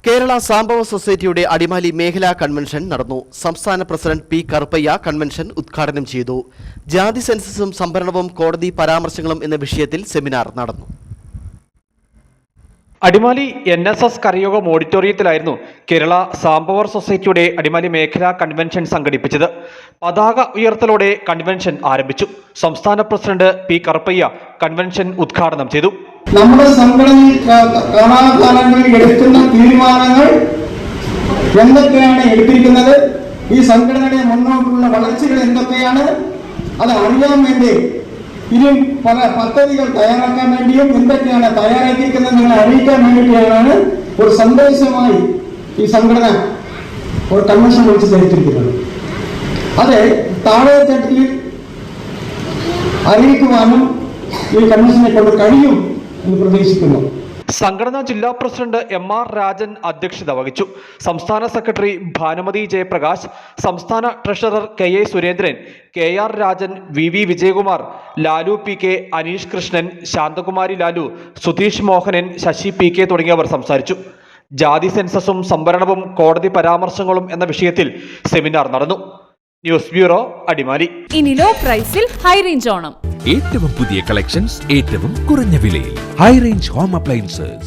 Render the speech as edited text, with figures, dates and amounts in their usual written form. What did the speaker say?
കേരള സാംബവ സൊസൈറ്റിയുടെ അടിമാലി മേഖലാ കൺവെൻഷൻ നടന്നു. സംസ്ഥാന പ്രസിഡന്റ് പി കറുപ്പയ്യ കൺവെൻഷൻ ഉദ്ഘാടനം ചെയ്തു. ജാതി സെൻസസും സംവരണവും കോടതി പരാമർശങ്ങളും എന്ന വിഷയത്തിൽ സെമിനാർ നടന്നു. അടിമാലി NSS കരയോഗം ഓഡിറ്റോറിയത്തിലായിരുന്നു കേരള സാംബവർ സൊസൈറ്റിയുടെ അടിമാലി മേഖലാ കൺവെൻഷൻ സംഘടിപ്പിച്ചത്. പതാക ഉയർത്തലോടെ കൺവെൻഷൻ ആരംഭിച്ചു. സംസ്ഥാന പ്രസിഡന്റ് പി കറുപ്പയ്യ കൺവെൻഷൻ ഉദ്ഘാടനം ചെയ്തു. നമ്മുടെ സംഘടനയിൽ കാലാകാലങ്ങളിൽ എടുക്കുന്ന തീരുമാനങ്ങൾ എന്തൊക്കെയാണ് എടുത്തിരിക്കുന്നത്, ഈ സംഘടനയുടെ മുന്നോട്ടുള്ള വളർച്ചകൾ എന്തൊക്കെയാണ്, അത് അറിയാൻ വേണ്ടി ഇനിയും പല പദ്ധതികൾ തയ്യാറാക്കാൻ വേണ്ടിയും എന്തൊക്കെയാണ് തയ്യാറാക്കിയിരിക്കുന്നത് നിങ്ങളെ അറിയിക്കാൻ വേണ്ടിയാണ് ഒരു സന്ദേശമായി ഈ സംഘടന ഒരു കൺവെൻഷൻ വിളിച്ച് ധരിച്ചിരിക്കുന്നത്. അത് താഴെ തട്ടിൽ അറിയിക്കുവാനും ഈ കൺവെൻഷനെ കൊണ്ട് കഴിയും എന്ന് പ്രതീക്ഷിക്കുന്നു. സംഘടനാ ജില്ലാ പ്രസിഡന്റ് MR രാജൻ അധ്യക്ഷത വഹിച്ചു. സംസ്ഥാന സെക്രട്ടറി ഭാനുമതി ജയപ്രകാശ്, സംസ്ഥാന treasurer KA Surendran, KR Rajan, VV Vijayakumar, Lalu PK, Aneesh Krishnan, Santhakumari Lalu, Sudheesh Mohanan, Sasi PK തുടങ്ങിയവർ സംസാരിച്ചു. ജാതി സെൻസസും സംവരണവും കോടതി പരാമർശങ്ങളും എന്ന വിഷയത്തിൽ സെമിനാർ നടന്നു. News bureau, Adimali. ഇനി ലോ പ്രൈസിൽ ഹൈ റേഞ്ച് ഓണം. ഏറ്റവും പുതിയ കളക്ഷൻസ് ഏറ്റവും കുറഞ്ഞ വിലയിൽ. High range home appliances.